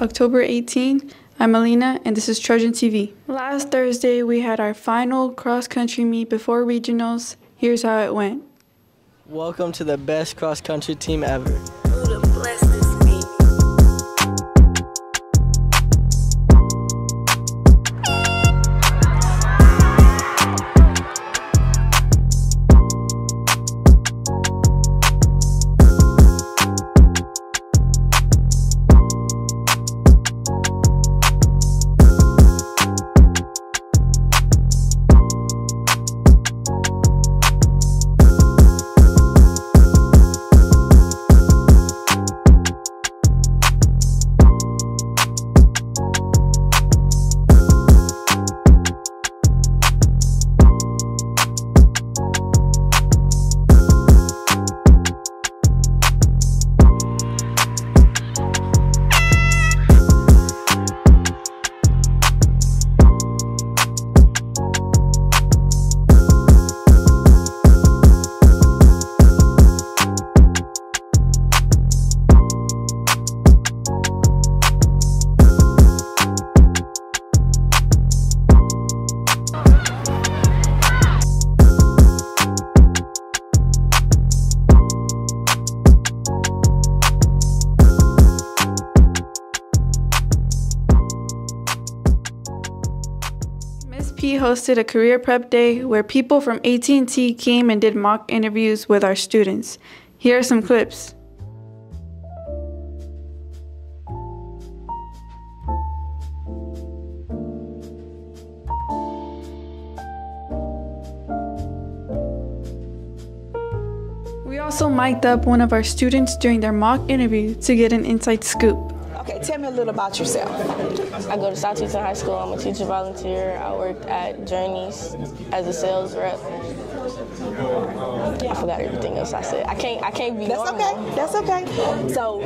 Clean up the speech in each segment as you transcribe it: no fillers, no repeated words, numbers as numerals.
October 18. I'm Alina, and this is Trojan TV. Last Thursday, we had our final cross-country meet before regionals. Here's how it went. Welcome to the best cross-country team ever. P hosted a career prep day where people from AT&T came and did mock interviews with our students. Here are some clips. We also mic'd up one of our students during their mock interview to get an inside scoop. Okay, tell me a little about yourself. I go to South Houston High School. I'm a teacher volunteer. I worked at Journeys as a sales rep. I forgot everything else I said. I can't be That's normal. okay. That's okay. So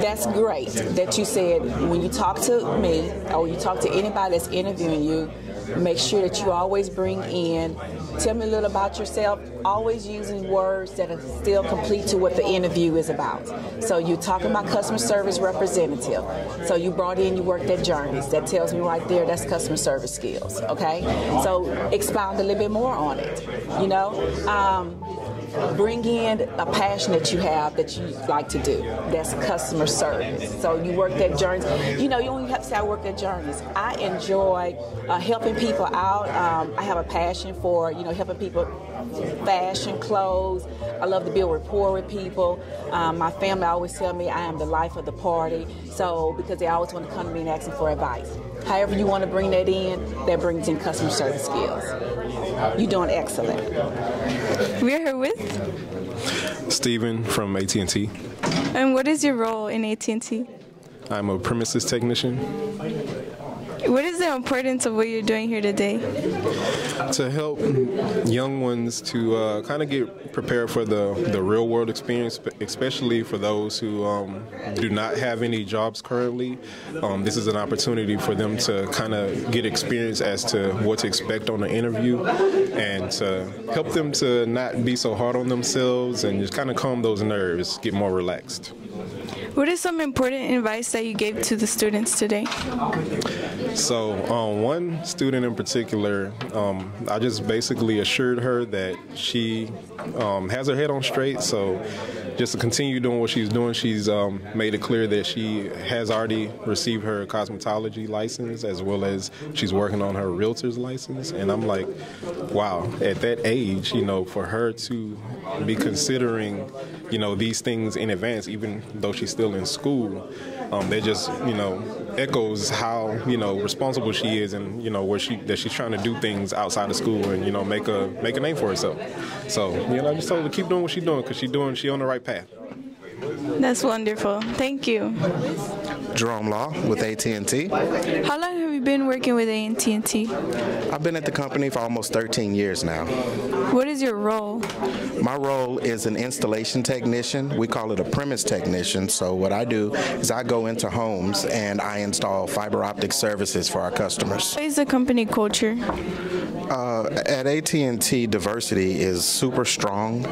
that's great that you said when you talk to me or you talk to anybody that's interviewing you, make sure that you always bring in, tell me a little about yourself, always using words that are still complete to what the interview is about. So you're talking about customer service representative. So you brought in, you worked at Journeys. That tells me right there that's customer service skills, okay? So expound a little bit more on it, you know? Bring in a passion that you have that you like to do. That's customer service. So you worked at Journeys. You know, you don't even have to say I worked at Journeys. I enjoy helping people out. I have a passion for, you know, helping people fashion, clothes. I love to build rapport with people. My family always tell me I am the life of the party. So, because they always want to come to me and ask me for advice. However you want to bring that in, that brings in customer service skills. You're doing excellent. We're here with Steven from AT&T. And what is your role in AT&T? I'm a premises technician. What is the importance of what you're doing here today? To help young ones to kind of get prepared for the real world experience, especially for those who do not have any jobs currently. This is an opportunity for them to kind of get experience as to what to expect on the interview and to help them to not be so hard on themselves and just kind of calm those nerves, get more relaxed. What is some important advice that you gave to the students today? So one student in particular, I just basically assured her that she has her head on straight. So just to continue doing what she's doing, she's made it clear that she has already received her cosmetology license as well as she's working on her realtor's license. And I'm like, wow, at that age, you know, for her to be considering, you know, these things in advance, even though she's still in school, that just, you know, echoes how, you know, responsible she is and, you know, that she's trying to do things outside of school and, you know, make a name for herself. So, you know, I just told her to keep doing what she's doing because she's on the right path. That's wonderful. Thank you. Jerome Law with AT&T. How long have you been working with AT&T? I've been at the company for almost 13 years now. What is your role? My role is an installation technician. We call it a premise technician. So what I do is I go into homes and I install fiber optic services for our customers. What is the company culture? At AT&T, diversity is super strong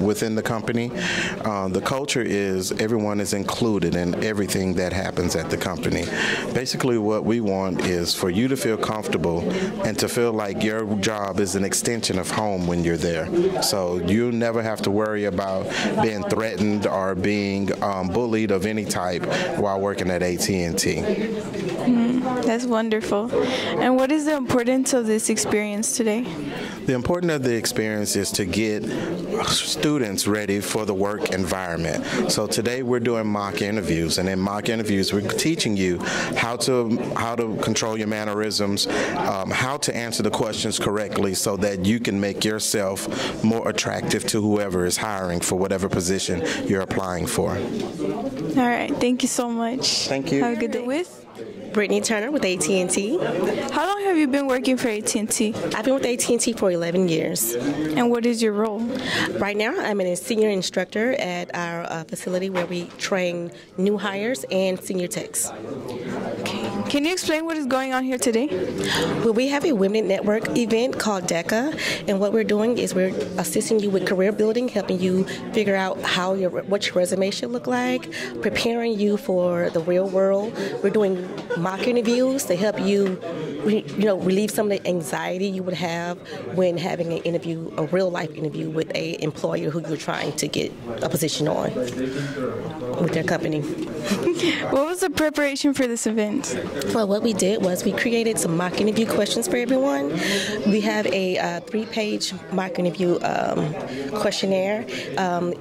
within the company. The culture is everyone is included in everything that happens at the company. Basically, what we want is for you to feel comfortable and to feel like your job is an extension of home when you're there. So you never have to worry about being threatened or being bullied of any type while working at AT&T. That's wonderful. And what is the importance of this experience today? The importance of the experience is to get students ready for the work environment. So today we're doing mock interviews, and in mock interviews we're teaching you how to control your mannerisms, how to answer the questions correctly so that you can make yourself more attractive to whoever is hiring for whatever position you're applying for. All right, thank you so much. Thank you. Have a good day. With Brittany Turner with AT&T. How long have you been working for AT&T? I've been with AT&T for 11 years. And what is your role? Right now, I'm a senior instructor at our facility where we train new hires and senior techs. Okay. Can you explain what is going on here today? Well, we have a Women Network event called DECA, and what we're doing is we're assisting you with career building, helping you figure out what your resume should look like, preparing you for the real world. We're doing mock interviews to help you, relieve some of the anxiety you would have when having an interview, a real life interview with an employer who you're trying to get a position on with their company. What was the preparation for this event? Well, what we did was we created some mock interview questions for everyone. We have a 3-page mock interview questionnaire.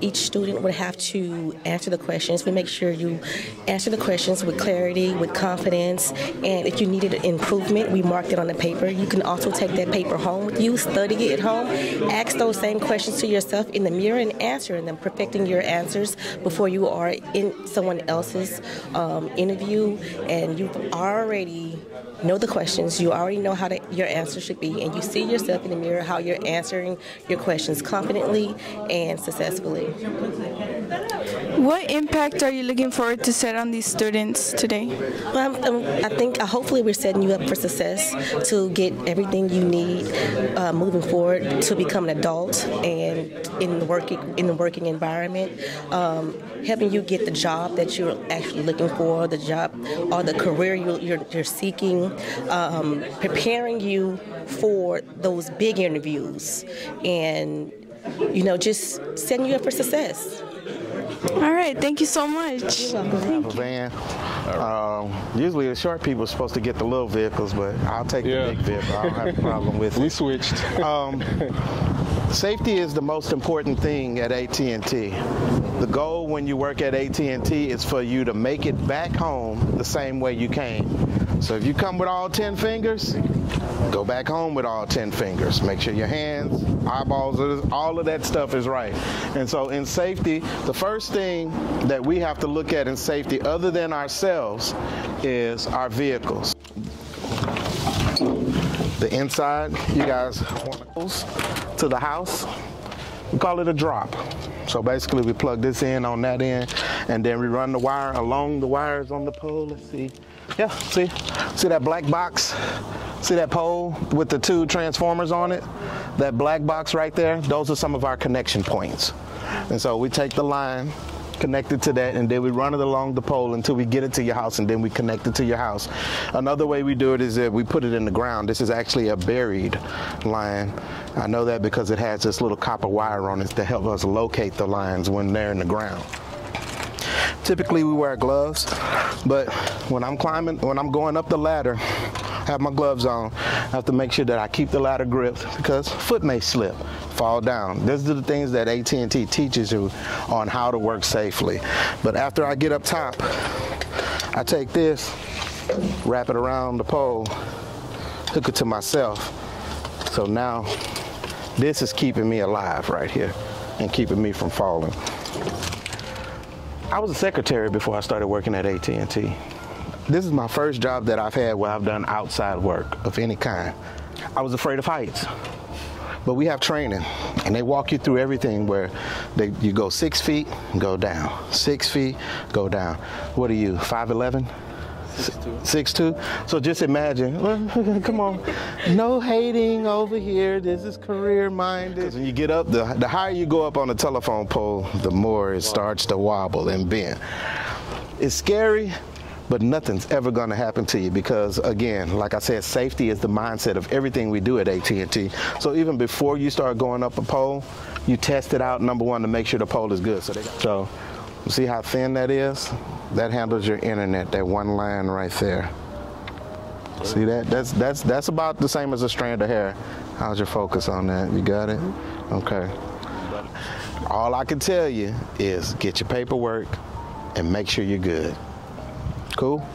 Each student would have to answer the questions. We make sure you answer the questions with clarity, with confidence, and if you needed an improvement, we marked it on the paper. You can also take that paper home with you, study it at home, ask those same questions to yourself in the mirror and answer them, perfecting your answers before you are in someone else's interview, and you already know the questions, you already know how your answer should be, and you see yourself in the mirror how you're answering your questions confidently and successfully. What impact are you looking forward to set on these students today? Well, I think hopefully we're setting you up for success to get everything you need moving forward to become an adult and in the working environment, helping you get the job that you're actually looking for, the job or the career you're seeking, preparing you for those big interviews, and just setting you up for success. All right, thank you so much. Thank you. Van. Usually the short people are supposed to get the little vehicles, but I'll take the big vehicle. I don't have a problem with it. We switched. Safety is the most important thing at AT&T. The goal when you work at AT&T is for you to make it back home the same way you came. So if you come with all 10 fingers, go back home with all 10 fingers. Make sure your hands, eyeballs, all of that stuff is right. And so in safety, the first thing that we have to look at in safety other than ourselves is our vehicles. The inside, you guys want to close to the house. We call it a drop. So basically we plug this in on that end, and then we run the wire along the wires on the pole. Let's see. Yeah, see that black box? See that pole with the 2 transformers on it? That black box right there, those are some of our connection points. And so we take the line, connect it to that, and then we run it along the pole until we get it to your house, and then we connect it to your house. Another way we do it is that we put it in the ground. This is actually a buried line. I know that because it has this little copper wire on it to help us locate the lines when they're in the ground. Typically we wear gloves, but when I'm going up the ladder, have my gloves on, I have to make sure that I keep the ladder gripped because foot may slip, fall down. These are the things that AT&T teaches you on how to work safely. But after I get up top, I take this, wrap it around the pole, hook it to myself. So now this is keeping me alive right here and keeping me from falling. I was a secretary before I started working at AT&T. This is my first job that I've had where I've done outside work of any kind. I was afraid of heights, but we have training, and they walk you through everything where you go 6 feet, go down, 6 feet, go down. What are you, 5'11"? 6'2". So just imagine, come on, no hating over here. This is career-minded. When you get up, the higher you go up on the telephone pole, the more it starts to wobble and bend. It's scary, but nothing's ever going to happen to you because, again, like I said, safety is the mindset of everything we do at AT&T. So even before you start going up a pole, you test it out, number one, to make sure the pole is good. So see how thin that is? That handles your internet, that one line right there. See that? That's about the same as a strand of hair. How's your focus on that? You got it? Okay. All I can tell you is get your paperwork and make sure you're good. Cool?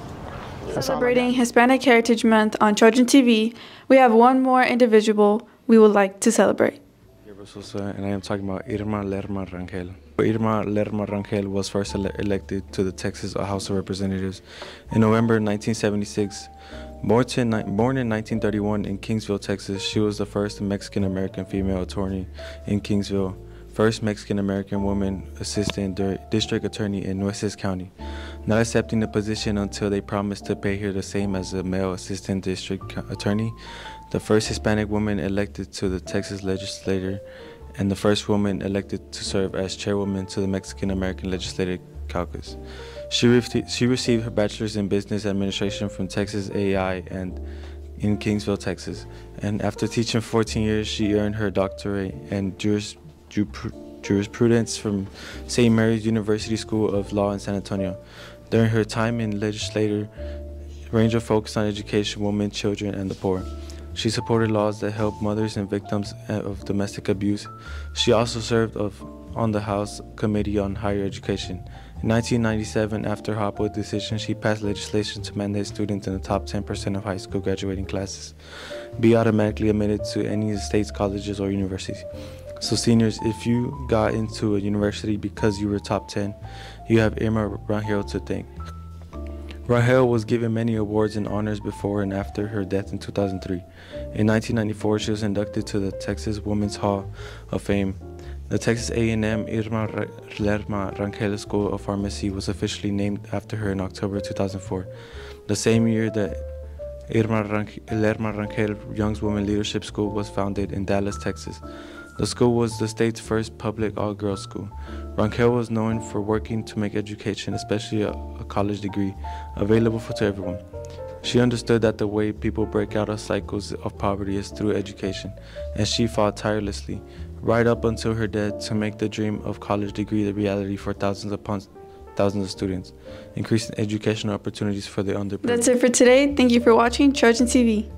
Celebrating Hispanic Heritage Month on Trojan TV, we have one more individual we would like to celebrate. And I am talking about Irma Lerma Rangel. Irma Lerma Rangel was first elected to the Texas House of Representatives in November 1976. Born in 1931 in Kingsville, Texas, she was the first Mexican-American female attorney in Kingsville, first Mexican-American woman assistant district attorney in Nueces County, not accepting the position until they promised to pay her the same as a male assistant district attorney, the first Hispanic woman elected to the Texas legislature, and the first woman elected to serve as chairwoman to the Mexican-American Legislative Caucus. She received her bachelor's in business administration from Texas A&I and in Kingsville, Texas. And after teaching 14 years, she earned her doctorate in jurisprudence from St. Mary's University School of Law in San Antonio. During her time in legislature, Ranger focused on education, women, children, and the poor. She supported laws that help mothers and victims of domestic abuse. She also served on the House Committee on Higher Education. In 1997, after her Hopwood decision, she passed legislation to mandate students in the top 10% of high school graduating classes be automatically admitted to any of the state's colleges or universities. So seniors, if you got into a university because you were top 10, you have Irma Rangel to thank. Rangel was given many awards and honors before and after her death in 2003. In 1994, she was inducted to the Texas Women's Hall of Fame. The Texas A&M Irma Lerma Rangel School of Pharmacy was officially named after her in October 2004, the same year that Irma Lerma Rangel Young Women's Leadership School was founded in Dallas, Texas. The school was the state's first public all-girls school. Rangel was known for working to make education, especially a college degree, available to everyone. She understood that the way people break out of cycles of poverty is through education, and she fought tirelessly, right up until her death, to make the dream of college degree the reality for thousands upon thousands of students, increasing educational opportunities for the underprivileged. That's it for today. Thank you for watching Trojan TV.